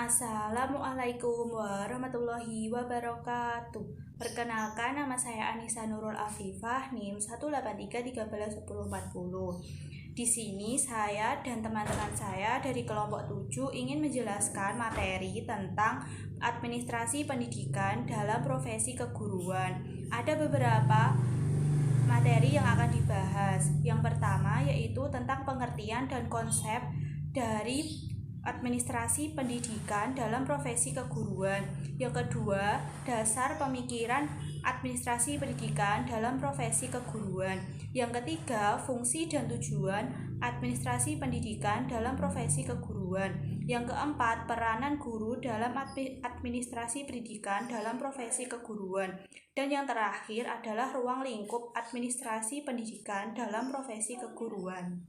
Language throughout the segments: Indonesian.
Assalamualaikum warahmatullahi wabarakatuh. Perkenalkan, nama saya Anissa Nurul Afifah, NIM 183131040. Di sini saya dan teman-teman saya dari kelompok 7 ingin menjelaskan materi tentang administrasi pendidikan dalam profesi keguruan. Ada beberapa materi yang akan dibahas. Yang pertama yaitu tentang pengertian dan konsep dari administrasi pendidikan dalam profesi keguruan. Yang kedua, dasar pemikiran administrasi pendidikan dalam profesi keguruan. Yang ketiga, fungsi dan tujuan administrasi pendidikan dalam profesi keguruan. Yang keempat, peranan guru dalam administrasi pendidikan dalam profesi keguruan. Dan yang terakhir adalah ruang lingkup administrasi pendidikan dalam profesi keguruan.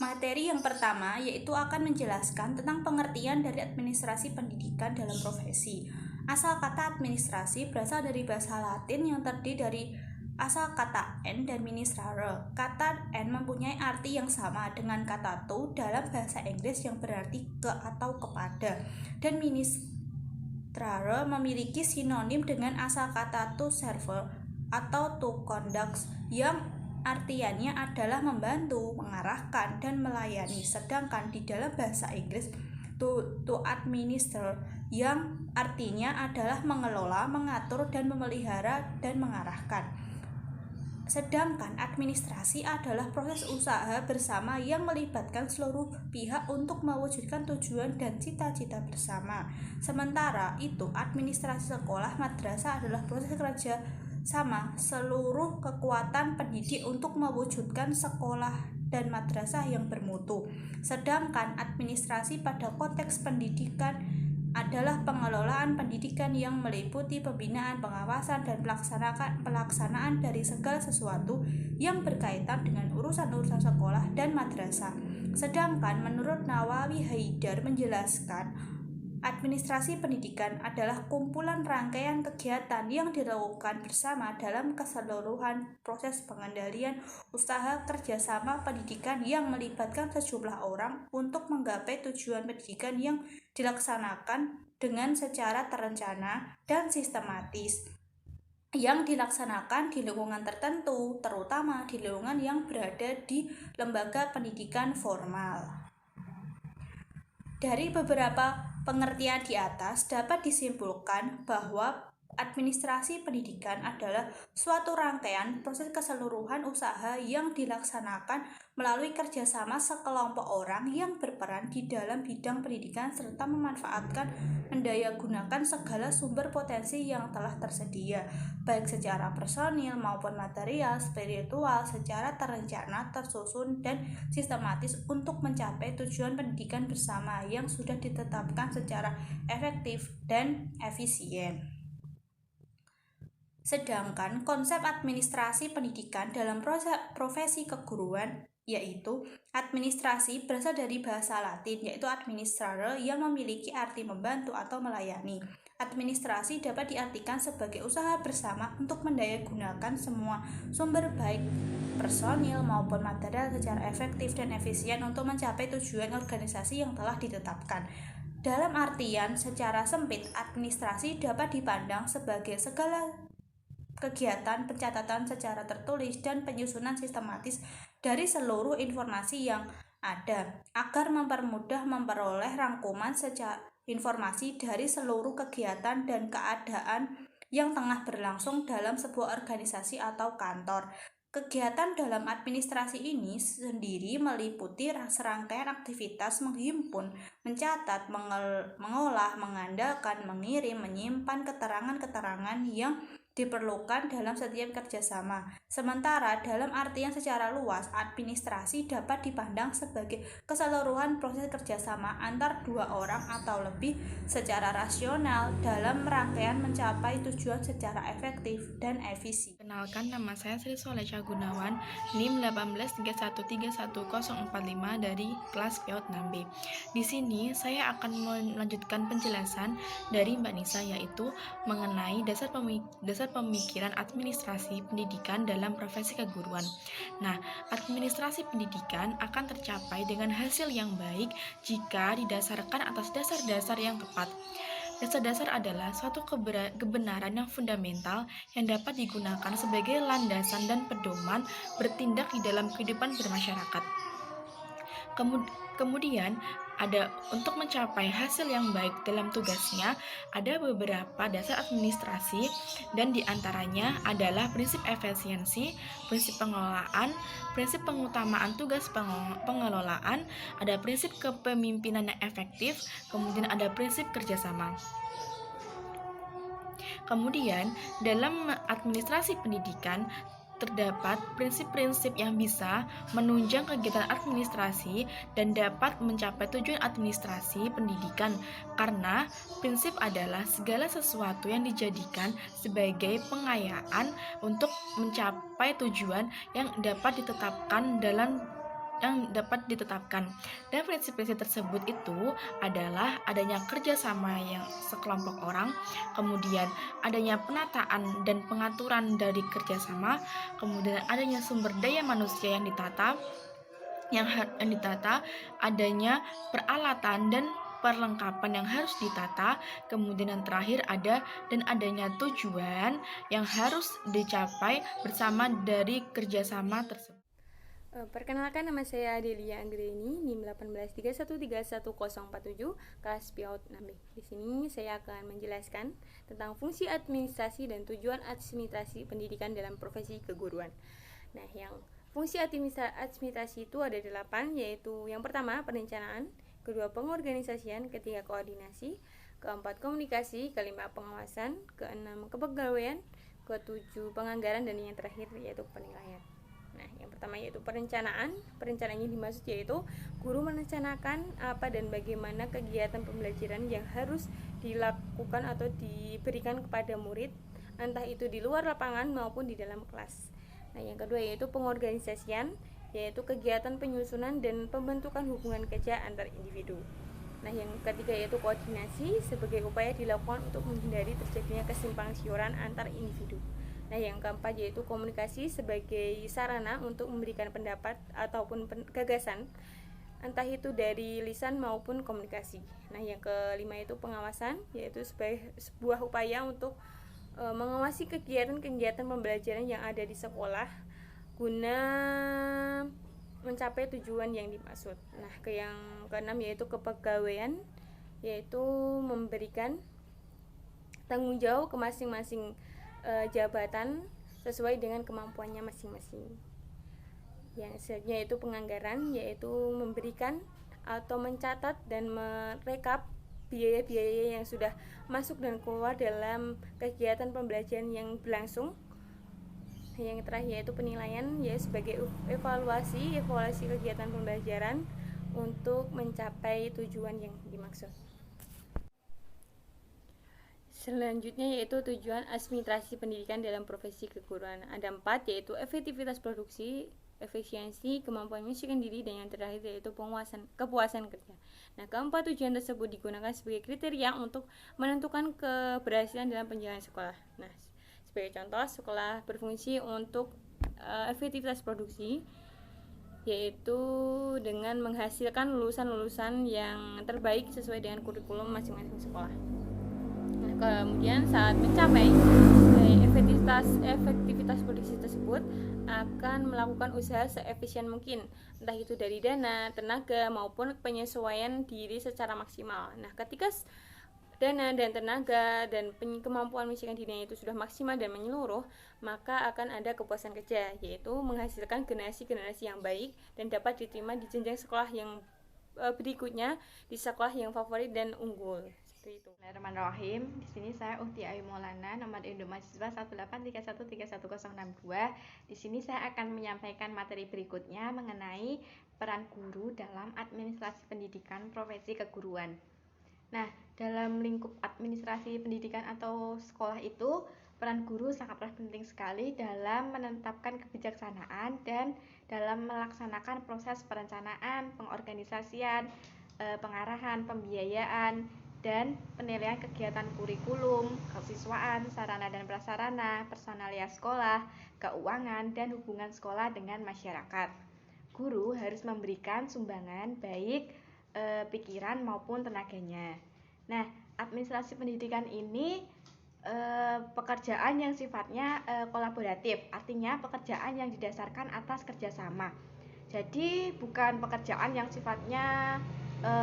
Materi yang pertama yaitu akan menjelaskan tentang pengertian dari administrasi pendidikan dalam profesi. Asal kata administrasi berasal dari bahasa Latin yang terdiri dari asal kata "n" dan ministrare. Kata "n" mempunyai arti yang sama dengan kata "to" dalam bahasa Inggris yang berarti ke atau kepada, dan ministrare memiliki sinonim dengan asal kata "to serve" atau "to conduct" yang artiannya adalah membantu, mengarahkan, dan melayani. Sedangkan di dalam bahasa Inggris to administer yang artinya adalah mengelola, mengatur, dan memelihara dan mengarahkan. Sedangkan administrasi adalah proses usaha bersama yang melibatkan seluruh pihak untuk mewujudkan tujuan dan cita-cita bersama. Sementara itu, administrasi sekolah madrasah adalah proses kerja sama seluruh kekuatan pendidik untuk mewujudkan sekolah dan madrasah yang bermutu. Sedangkan administrasi pada konteks pendidikan adalah pengelolaan pendidikan yang meliputi pembinaan, pengawasan, dan pelaksanaan dari segala sesuatu yang berkaitan dengan urusan-urusan sekolah dan madrasah. Sedangkan menurut Nawawi Haidar menjelaskan, administrasi pendidikan adalah kumpulan rangkaian kegiatan yang dilakukan bersama dalam keseluruhan proses pengendalian usaha kerjasama pendidikan yang melibatkan sejumlah orang untuk menggapai tujuan pendidikan yang dilaksanakan dengan secara terencana dan sistematis, yang dilaksanakan di lingkungan tertentu, terutama di lingkungan yang berada di lembaga pendidikan formal. Dari beberapa pengertian di atas dapat disimpulkan bahwa administrasi pendidikan adalah suatu rangkaian proses keseluruhan usaha yang dilaksanakan melalui kerjasama sekelompok orang yang berperan di dalam bidang pendidikan serta memanfaatkan mendayagunakan segala sumber potensi yang telah tersedia, baik secara personil maupun material, spiritual, secara terencana, tersusun, dan sistematis untuk mencapai tujuan pendidikan bersama yang sudah ditetapkan secara efektif dan efisien. Sedangkan konsep administrasi pendidikan dalam profesi keguruan yaitu administrasi berasal dari bahasa Latin yaitu administrare yang memiliki arti membantu atau melayani. Administrasi dapat diartikan sebagai usaha bersama untuk mendayagunakan semua sumber baik personil maupun material secara efektif dan efisien untuk mencapai tujuan organisasi yang telah ditetapkan. Dalam artian secara sempit, administrasi dapat dipandang sebagai segala kegiatan pencatatan secara tertulis dan penyusunan sistematis dari seluruh informasi yang ada agar mempermudah memperoleh rangkuman secara informasi dari seluruh kegiatan dan keadaan yang tengah berlangsung dalam sebuah organisasi atau kantor. Kegiatan dalam administrasi ini sendiri meliputi serangkaian aktivitas menghimpun, mencatat, mengolah, mengandalkan, mengirim, menyimpan keterangan-keterangan yang diperlukan dalam setiap kerjasama. Sementara dalam artian secara luas, administrasi dapat dipandang sebagai keseluruhan proses kerjasama antar dua orang atau lebih secara rasional dalam rangkaian mencapai tujuan secara efektif dan efisien. Kenalkan, nama saya Sri Solecha Gunawan, NIM 183131045 dari kelas PAUD 6B. Di sini saya akan melanjutkan penjelasan dari Mbak Nisa, yaitu mengenai dasar pemikiran administrasi pendidikan dalam profesi keguruan. Nah, administrasi pendidikan akan tercapai dengan hasil yang baik jika didasarkan atas dasar-dasar yang tepat. Dasar-dasar adalah suatu kebenaran yang fundamental yang dapat digunakan sebagai landasan dan pedoman bertindak di dalam kehidupan bermasyarakat. Kemudian, untuk mencapai hasil yang baik dalam tugasnya, ada beberapa dasar administrasi, dan diantaranya adalah prinsip efisiensi, prinsip pengelolaan, prinsip pengutamaan tugas pengelolaan, ada prinsip kepemimpinan yang efektif, kemudian ada prinsip kerjasama. Kemudian, dalam administrasi pendidikan, terdapat prinsip-prinsip yang bisa menunjang kegiatan administrasi dan dapat mencapai tujuan administrasi pendidikan, karena prinsip adalah segala sesuatu yang dijadikan sebagai pengayaan untuk mencapai tujuan yang dapat ditetapkan. Dan prinsip-prinsip tersebut itu adalah adanya kerjasama yang sekelompok orang, kemudian adanya penataan dan pengaturan dari kerjasama, kemudian adanya sumber daya manusia yang ditata, adanya peralatan dan perlengkapan yang harus ditata, kemudian yang terakhir adanya tujuan yang harus dicapai bersama dari kerjasama tersebut. Perkenalkan, nama saya Delia Anggreni, NIM 1831313147, kelas PIAUD 6B. Di sini saya akan menjelaskan tentang fungsi administrasi dan tujuan administrasi pendidikan dalam profesi keguruan. Nah, yang fungsi administrasi itu ada 8, yaitu yang pertama perencanaan, kedua pengorganisasian, ketiga koordinasi, keempat komunikasi, kelima pengawasan, keenam kepegawaian, ketujuh penganggaran, dan yang terakhir yaitu penilaian. Nah, yang pertama yaitu perencanaan. Perencanaan yang dimaksud yaitu guru merencanakan apa dan bagaimana kegiatan pembelajaran yang harus dilakukan atau diberikan kepada murid, entah itu di luar lapangan maupun di dalam kelas. Nah, yang kedua yaitu pengorganisasian, yaitu kegiatan penyusunan dan pembentukan hubungan kerja antar individu. Nah, yang ketiga yaitu koordinasi, sebagai upaya dilakukan untuk menghindari terjadinya kesimpang siuran antar individu. Nah, yang keempat yaitu komunikasi, sebagai sarana untuk memberikan pendapat ataupun gagasan, entah itu dari lisan maupun komunikasi. Nah, yang kelima itu pengawasan, yaitu sebuah upaya untuk mengawasi kegiatan-kegiatan pembelajaran yang ada di sekolah guna mencapai tujuan yang dimaksud. Nah, yang keenam yaitu kepegawaian, yaitu memberikan tanggung jawab ke masing-masing jabatan sesuai dengan kemampuannya masing-masing. Yang selanjutnya yaitu penganggaran, yaitu memberikan atau mencatat dan merekap biaya-biaya yang sudah masuk dan keluar dalam kegiatan pembelajaran yang berlangsung. Yang terakhir yaitu penilaian, yaitu sebagai evaluasi kegiatan pembelajaran untuk mencapai tujuan yang dimaksud. Selanjutnya yaitu tujuan administrasi pendidikan dalam profesi keguruan. Ada 4, yaitu efektivitas produksi, efisiensi, kemampuan menyesuaikan diri, dan yang terakhir yaitu kepuasan kerja. Nah, keempat tujuan tersebut digunakan sebagai kriteria untuk menentukan keberhasilan dalam penjalanan sekolah. Nah, sebagai contoh, sekolah berfungsi untuk efektivitas produksi, yaitu dengan menghasilkan lulusan-lulusan yang terbaik sesuai dengan kurikulum masing-masing sekolah. Nah, kemudian saat mencapai efektivitas produksi tersebut akan melakukan usaha seefisien mungkin, entah itu dari dana, tenaga, maupun penyesuaian diri secara maksimal. Nah, ketika dana dan tenaga dan kemampuan menyesuaikan diri itu sudah maksimal dan menyeluruh, maka akan ada kepuasan kerja, yaitu menghasilkan generasi-generasi yang baik dan dapat diterima di jenjang sekolah yang berikutnya, di sekolah yang favorit dan unggul. Itu. Bismillahirrahmanirrahim. Di sini saya Uhti Ayu Maulana, nomor induk mahasiswa 183131032. Di sini saya akan menyampaikan materi berikutnya mengenai peran guru dalam administrasi pendidikan profesi keguruan. Nah, dalam lingkup administrasi pendidikan atau sekolah itu, peran guru sangatlah penting sekali dalam menetapkan kebijaksanaan dan dalam melaksanakan proses perencanaan, pengorganisasian, pengarahan, pembiayaan, dan penilaian kegiatan kurikulum, kesiswaan, sarana dan prasarana, personalia sekolah, keuangan, dan hubungan sekolah dengan masyarakat. Guru harus memberikan sumbangan baik pikiran maupun tenaganya. Nah, administrasi pendidikan ini pekerjaan yang sifatnya kolaboratif, artinya pekerjaan yang didasarkan atas kerjasama. Jadi bukan pekerjaan yang sifatnya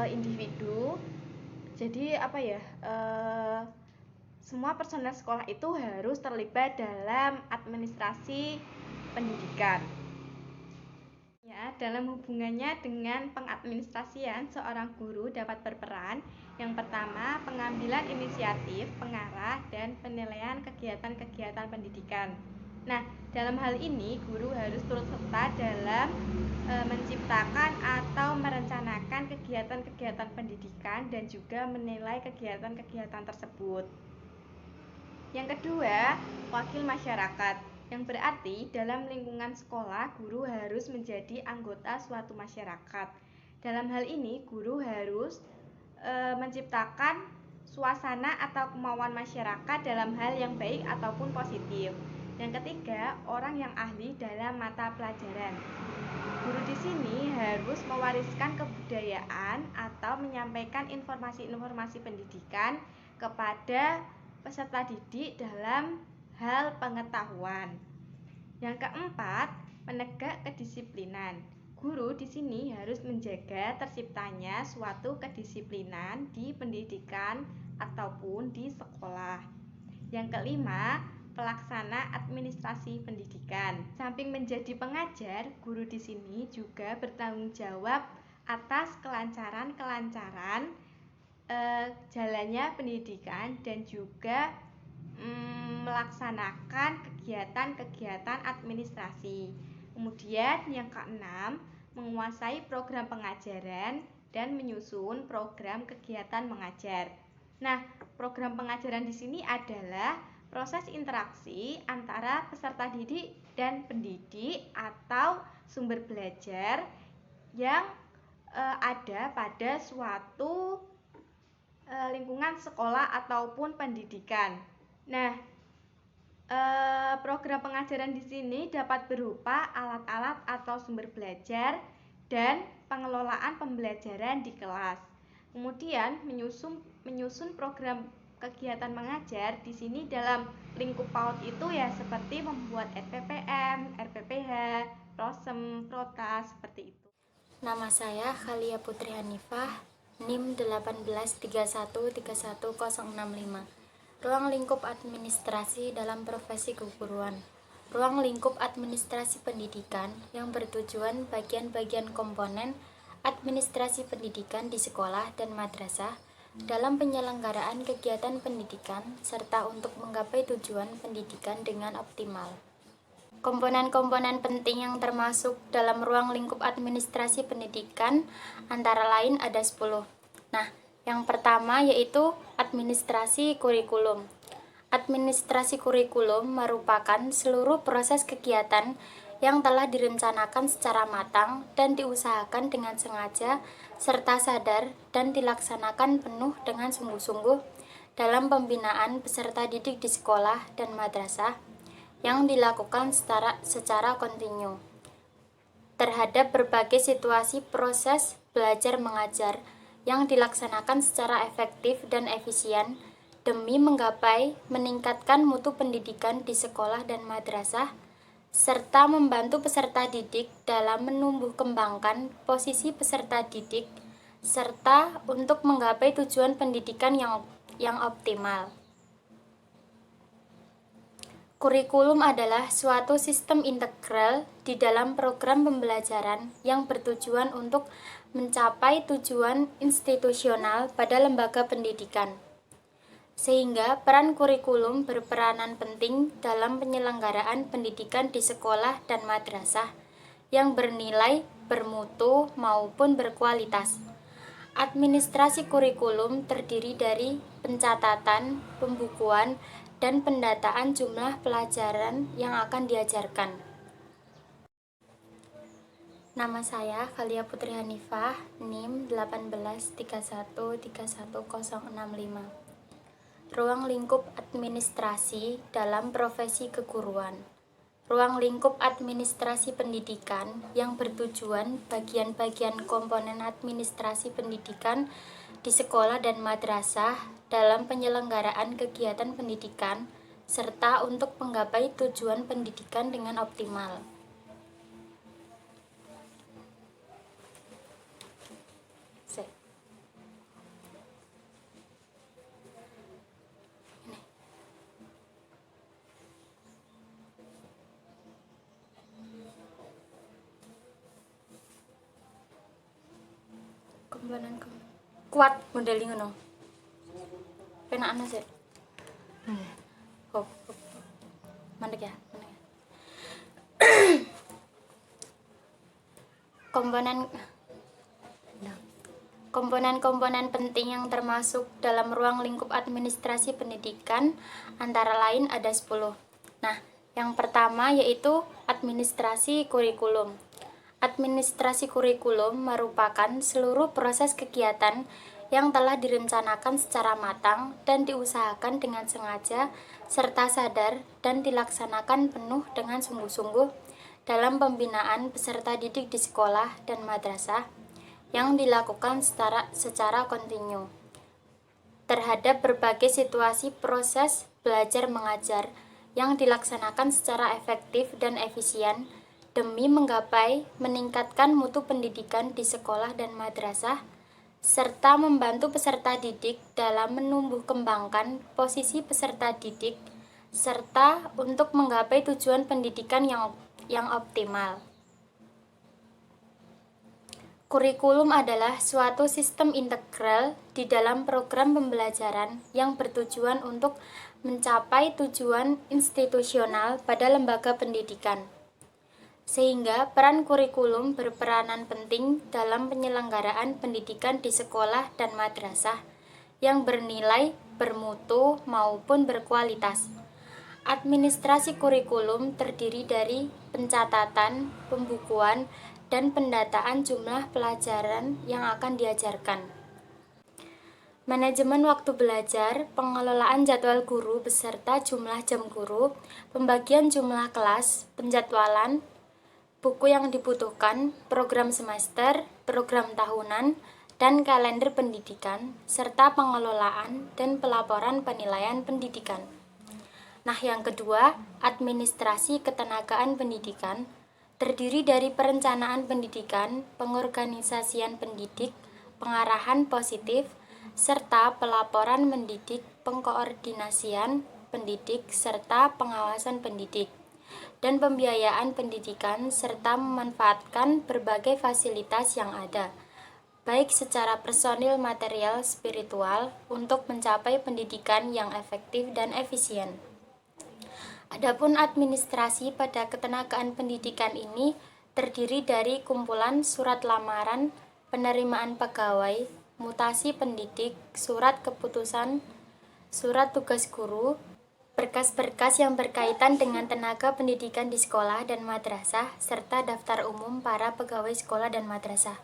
individu. Jadi semua personel sekolah itu harus terlibat dalam administrasi pendidikan. Ya, dalam hubungannya dengan pengadministrasian, seorang guru dapat berperan. Yang pertama, pengambilan inisiatif, pengarah, dan penilaian kegiatan-kegiatan pendidikan. Nah, dalam hal ini guru harus turut serta dalam menciptakan atau merencanakan kegiatan-kegiatan pendidikan dan juga menilai kegiatan-kegiatan tersebut. Yang kedua, wakil masyarakat, yang berarti dalam lingkungan sekolah guru harus menjadi anggota suatu masyarakat. Dalam hal ini guru harus menciptakan suasana atau kemauan masyarakat dalam hal yang baik ataupun positif. Yang ketiga, orang yang ahli dalam mata pelajaran. Guru di sini harus mewariskan kebudayaan atau menyampaikan informasi-informasi pendidikan kepada peserta didik dalam hal pengetahuan. Yang keempat, menegak kedisiplinan. Guru di sini harus menjaga terciptanya suatu kedisiplinan di pendidikan ataupun di sekolah. Yang kelima, pelaksana administrasi pendidikan. Samping menjadi pengajar, guru di sini juga bertanggung jawab atas kelancaran jalannya pendidikan dan juga melaksanakan kegiatan-kegiatan administrasi. Kemudian yang keenam, menguasai program pengajaran dan menyusun program kegiatan mengajar. Nah, program pengajaran di sini adalah proses interaksi antara peserta didik dan pendidik atau sumber belajar yang ada pada suatu lingkungan sekolah ataupun pendidikan. Nah, program pengajaran di sini dapat berupa alat-alat atau sumber belajar dan pengelolaan pembelajaran di kelas. Kemudian menyusun program kegiatan mengajar di sini dalam lingkup PAUD itu ya seperti membuat RPPM, RPPH, Prosem, Prota seperti itu. Nama saya Khalia Putri Hanifah, NIM 18313131065. Ruang lingkup administrasi dalam profesi keguruan. Ruang lingkup administrasi pendidikan yang bertujuan bagian-bagian komponen administrasi pendidikan di sekolah dan madrasah dalam penyelenggaraan kegiatan pendidikan serta untuk menggapai tujuan pendidikan dengan optimal. Komponen-komponen penting yang termasuk dalam ruang lingkup administrasi pendidikan antara lain ada 10. Nah, yang pertama yaitu administrasi kurikulum. Administrasi kurikulum merupakan seluruh proses kegiatan yang telah direncanakan secara matang dan diusahakan dengan sengaja serta sadar dan dilaksanakan penuh dengan sungguh-sungguh dalam pembinaan peserta didik di sekolah dan madrasah yang dilakukan secara kontinu terhadap berbagai situasi proses belajar mengajar yang dilaksanakan secara efektif dan efisien demi meningkatkan mutu pendidikan di sekolah dan madrasah serta membantu peserta didik dalam menumbuh kembangkan posisi peserta didik serta untuk menggapai tujuan pendidikan yang optimal. Kurikulum adalah suatu sistem integral di dalam program pembelajaran yang bertujuan untuk mencapai tujuan institusional pada lembaga pendidikan. Sehingga peran kurikulum berperanan penting dalam penyelenggaraan pendidikan di sekolah dan madrasah yang bernilai, bermutu, maupun berkualitas. Administrasi kurikulum terdiri dari pencatatan, pembukuan, dan pendataan jumlah pelajaran yang akan diajarkan. Nama saya Khalia Putri Hanifah, NIM 1831310165. Ruang lingkup administrasi dalam profesi keguruan. Ruang lingkup administrasi pendidikan yang bertujuan bagian-bagian komponen administrasi pendidikan di sekolah dan madrasah dalam penyelenggaraan kegiatan pendidikan serta untuk menggapai tujuan pendidikan dengan optimal. Komponen kuat modeling ngono. Penakno sih. Hop. Mandek ya. Komponen penting yang termasuk dalam ruang lingkup administrasi pendidikan antara lain ada 10. Nah, yang pertama yaitu administrasi kurikulum. Administrasi kurikulum merupakan seluruh proses kegiatan yang telah direncanakan secara matang dan diusahakan dengan sengaja serta sadar dan dilaksanakan penuh dengan sungguh-sungguh dalam pembinaan peserta didik di sekolah dan madrasah yang dilakukan secara kontinu terhadap berbagai situasi proses belajar mengajar yang dilaksanakan secara efektif dan efisien demi menggapai meningkatkan mutu pendidikan di sekolah dan madrasah, serta membantu peserta didik dalam menumbuh kembangkan posisi peserta didik, serta untuk menggapai tujuan pendidikan yang optimal. Kurikulum adalah suatu sistem integral di dalam program pembelajaran yang bertujuan untuk mencapai tujuan institusional pada lembaga pendidikan. Sehingga peran kurikulum berperanan penting dalam penyelenggaraan pendidikan di sekolah dan madrasah yang bernilai, bermutu, maupun berkualitas. Administrasi kurikulum terdiri dari pencatatan, pembukuan, dan pendataan jumlah pelajaran yang akan diajarkan. Manajemen waktu belajar, pengelolaan jadwal guru beserta jumlah jam guru, pembagian jumlah kelas, penjadwalan, buku yang dibutuhkan, program semester, program tahunan, dan kalender pendidikan, serta pengelolaan dan pelaporan penilaian pendidikan. Nah, yang kedua, administrasi ketenagaan pendidikan, terdiri dari perencanaan pendidikan, pengorganisasian pendidik, pengarahan positif, serta pelaporan mendidik, pengkoordinasian pendidik, serta pengawasan pendidik, dan pembiayaan pendidikan serta memanfaatkan berbagai fasilitas yang ada, baik secara personil, material, spiritual, untuk mencapai pendidikan yang efektif dan efisien. Adapun administrasi pada ketenagaan pendidikan ini terdiri dari kumpulan surat lamaran, penerimaan pegawai, mutasi pendidik, surat keputusan, surat tugas guru, berkas-berkas yang berkaitan dengan tenaga pendidikan di sekolah dan madrasah, serta daftar umum para pegawai sekolah dan madrasah.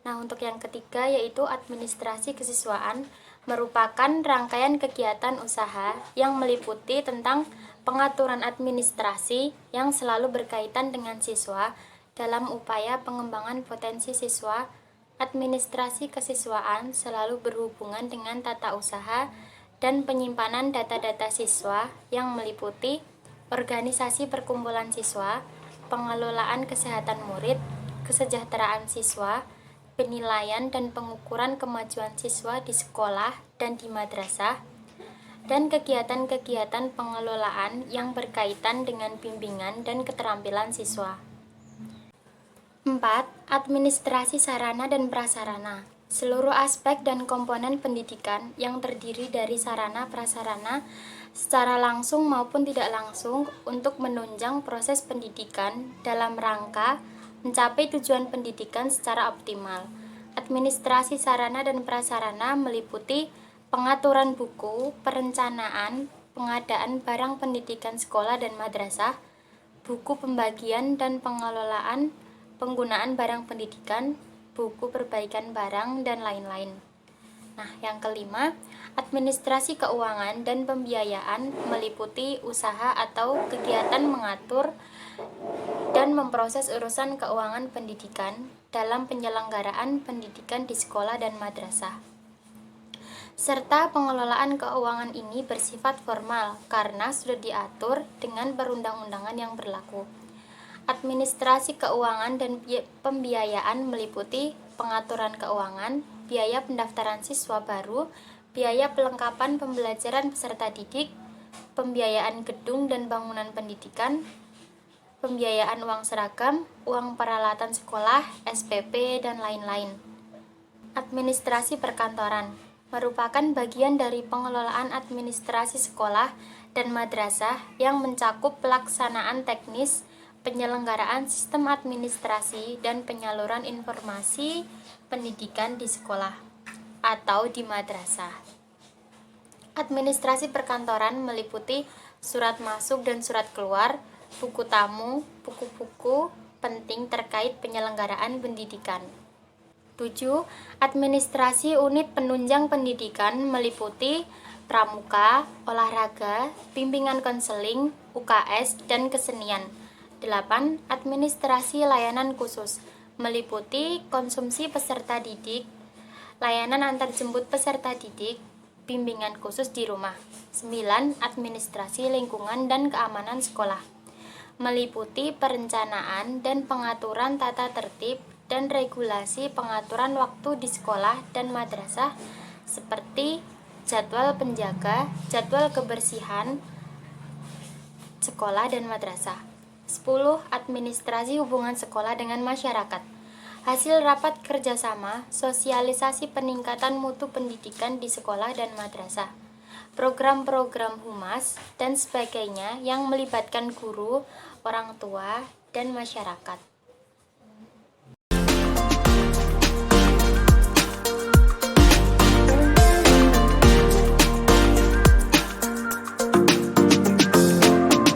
Nah, untuk yang ketiga yaitu administrasi kesiswaan, merupakan rangkaian kegiatan usaha yang meliputi tentang pengaturan administrasi yang selalu berkaitan dengan siswa dalam upaya pengembangan potensi siswa. Administrasi kesiswaan selalu berhubungan dengan tata usaha dan penyimpanan data-data siswa yang meliputi organisasi perkumpulan siswa, pengelolaan kesehatan murid, kesejahteraan siswa, penilaian dan pengukuran kemajuan siswa di sekolah dan di madrasah, dan kegiatan-kegiatan pengelolaan yang berkaitan dengan bimbingan dan keterampilan siswa. 4. Administrasi sarana dan prasarana. Seluruh aspek dan komponen pendidikan yang terdiri dari sarana-prasarana secara langsung maupun tidak langsung untuk menunjang proses pendidikan dalam rangka mencapai tujuan pendidikan secara optimal. Administrasi sarana dan prasarana meliputi pengaturan buku, perencanaan, pengadaan barang pendidikan sekolah dan madrasah, buku pembagian dan pengelolaan, penggunaan barang pendidikan, buku perbaikan barang, dan lain-lain. Nah, yang kelima, administrasi keuangan dan pembiayaan meliputi usaha atau kegiatan mengatur dan memproses urusan keuangan pendidikan dalam penyelenggaraan pendidikan di sekolah dan madrasah. Serta pengelolaan keuangan ini bersifat formal karena sudah diatur dengan perundang-undangan yang berlaku. Administrasi keuangan dan pembiayaan meliputi pengaturan keuangan, biaya pendaftaran siswa baru, biaya pelengkapan pembelajaran peserta didik, pembiayaan gedung dan bangunan pendidikan, pembiayaan uang seragam, uang peralatan sekolah, SPP, dan lain-lain. Administrasi perkantoran merupakan bagian dari pengelolaan administrasi sekolah dan madrasah yang mencakup pelaksanaan teknis, penyelenggaraan sistem administrasi, dan penyaluran informasi pendidikan di sekolah atau di madrasah. Administrasi perkantoran meliputi surat masuk dan surat keluar, buku tamu, buku-buku penting terkait penyelenggaraan pendidikan. 7. Administrasi unit penunjang pendidikan meliputi pramuka, olahraga, bimbingan konseling, UKS, dan kesenian. 8. Administrasi layanan khusus meliputi konsumsi peserta didik, layanan antarjemput peserta didik, bimbingan khusus di rumah. 9. Administrasi lingkungan dan keamanan sekolah meliputi perencanaan dan pengaturan tata tertib dan regulasi pengaturan waktu di sekolah dan madrasah seperti jadwal penjaga, jadwal kebersihan sekolah dan madrasah. 10. Administrasi hubungan sekolah dengan masyarakat. Hasil rapat kerjasama, sosialisasi peningkatan mutu pendidikan di sekolah dan madrasah, program-program humas, dan sebagainya yang melibatkan guru, orang tua, dan masyarakat.